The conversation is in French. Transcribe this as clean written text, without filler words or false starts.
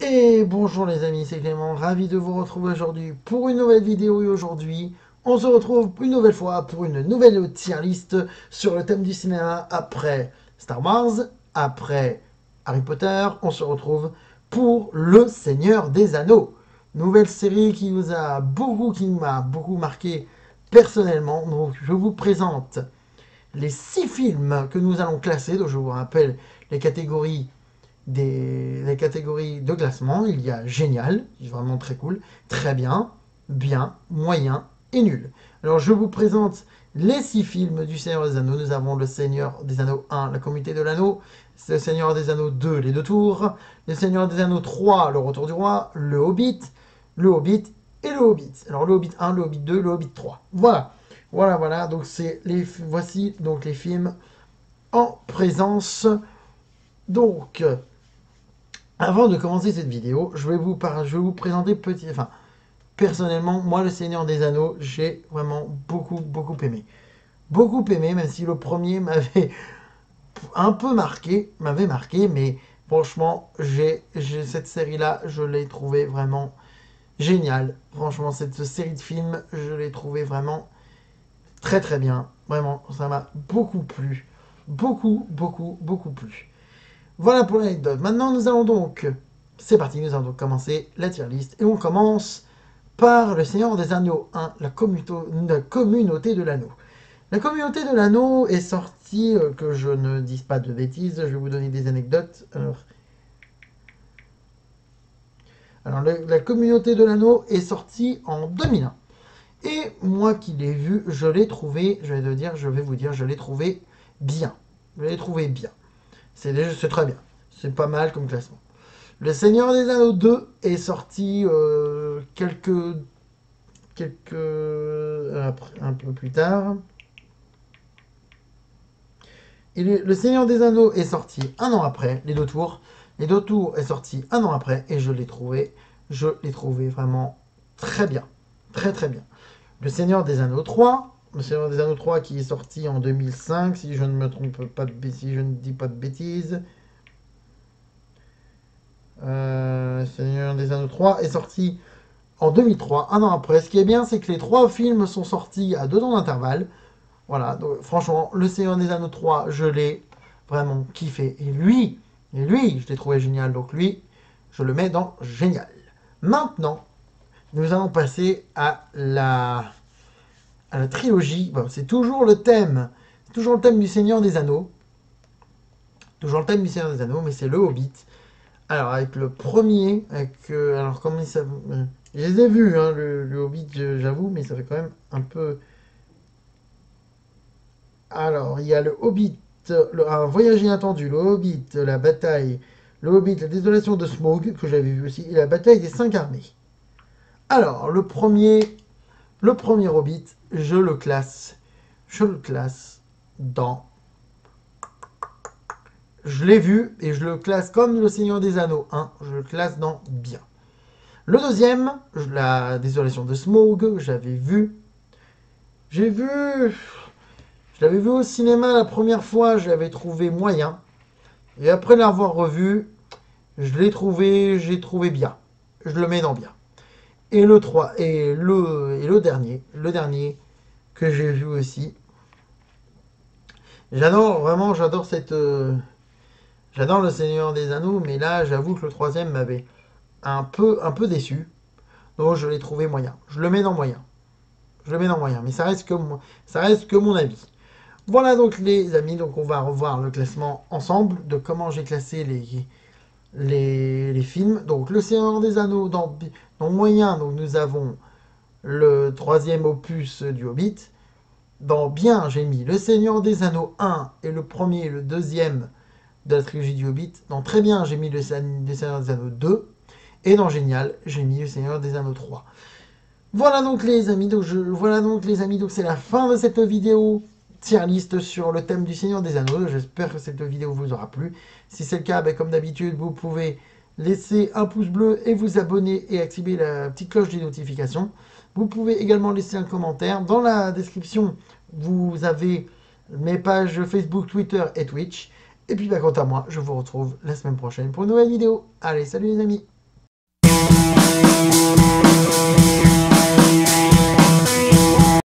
Et bonjour les amis, c'est Clément, ravi de vous retrouver aujourd'hui pour une nouvelle vidéo et aujourd'hui on se retrouve une nouvelle fois pour une nouvelle tier list sur le thème du cinéma. Après Star Wars, après Harry Potter, on se retrouve pour Le Seigneur des Anneaux. Nouvelle série qui m'a beaucoup marqué personnellement. Donc je vous présente les 6 films que nous allons classer. Donc je vous rappelle les catégories les catégories de classement. Il y a génial, vraiment très cool, très bien, bien, moyen et nul. Alors je vous présente les 6 films du Seigneur des Anneaux. Nous avons le Seigneur des Anneaux 1, la Communauté de l'Anneau, le Seigneur des Anneaux 2, les deux tours, le Seigneur des Anneaux 3, le Retour du Roi, le Hobbit et le Hobbit. Alors le Hobbit 1, le Hobbit 2, le Hobbit 3. Voilà. Donc voici donc les films en présence. Donc, avant de commencer cette vidéo, je vais vous présenter personnellement, moi, le Seigneur des Anneaux, j'ai vraiment beaucoup aimé. Beaucoup aimé, même si le premier m'avait un peu m'avait marqué, mais franchement, cette série-là, je l'ai trouvée vraiment géniale. Franchement, cette série de films, je l'ai trouvée vraiment très bien. Vraiment, ça m'a beaucoup plu. Beaucoup plu. Voilà pour l'anecdote. Maintenant, c'est parti, nous allons donc commencer la tier list. Et on commence par le Seigneur des Anneaux 1, la communauté de l'anneau. La communauté de l'anneau est sortie, que je ne dise pas de bêtises, je vais vous donner des anecdotes. La communauté de l'anneau est sortie en 2001. Et moi qui l'ai vu, je l'ai trouvé, je vais vous dire, je l'ai trouvé bien. Je l'ai trouvé bien. C'est très bien. C'est pas mal comme classement. Le Seigneur des Anneaux 2 est sorti un peu plus tard. Et le Seigneur des Anneaux est sorti un an après, les deux tours. Les deux tours est sorti un an après et je l'ai trouvé vraiment très bien. Très bien. Le Seigneur des Anneaux 3, le Seigneur des Anneaux 3 qui est sorti en 2005, si je ne me trompe pas, si je ne dis pas de bêtises. Seigneur des Anneaux 3 est sorti en 2003, un an après. Ce qui est bien, c'est que les trois films sont sortis à 2 ans d'intervalle. Voilà, donc, franchement, Le Seigneur des Anneaux 3, je l'ai vraiment kiffé. Et lui, je l'ai trouvé génial. Donc lui, je le mets dans génial. Maintenant, nous allons passer à la trilogie. Bon, c'est toujours le thème du Seigneur des Anneaux. Toujours le thème du Seigneur des Anneaux, mais c'est le Hobbit. Alors, avec le premier, alors, comment il s'appelle. Je les ai vus, hein, le Hobbit, j'avoue, mais ça fait quand même un peu. Alors, il y a le Hobbit, un voyage inattendu, le Hobbit, la bataille, le Hobbit, la désolation de Smaug, que j'avais vu aussi, et la bataille des 5 armées. Alors, le premier Hobbit, je le classe dans. Je l'ai vu et je le classe comme le Seigneur des Anneaux 1, je le classe dans bien. Le deuxième, la désolation de Smaug, j'avais vu. J'ai vu. Je l'avais vu au cinéma la première fois, je l'avais trouvé moyen. Et après l'avoir revu, j'ai trouvé bien. Je le mets dans bien. Et le 3 le dernier que j'ai vu aussi. J'adore le Seigneur des Anneaux, mais là, j'avoue que le troisième m'avait un peu déçu. Donc je l'ai trouvé moyen. Je le mets dans moyen. Mais ça reste que mon avis. Voilà donc les amis, donc on va revoir le classement ensemble de comment j'ai classé les films. Donc le Seigneur des Anneaux dans moyen, donc nous avons le troisième opus du Hobbit. Dans bien, j'ai mis le Seigneur des Anneaux 1 et le premier et le deuxième de la trilogie du Hobbit. Dans très bien, j'ai mis le Seigneur des Anneaux 2. Et dans génial, j'ai mis le Seigneur des Anneaux 3. Voilà donc les amis, donc c'est la fin de cette vidéo tier list sur le thème du Seigneur des Anneaux. J'espère que cette vidéo vous aura plu. Si c'est le cas, comme d'habitude, vous pouvez laisser un pouce bleu et vous abonner et activer la petite cloche des notifications. Vous pouvez également laisser un commentaire. Dans la description, vous avez mes pages Facebook, Twitter et Twitch. Et puis quant à moi, je vous retrouve la semaine prochaine pour une nouvelle vidéo. Allez, salut les amis!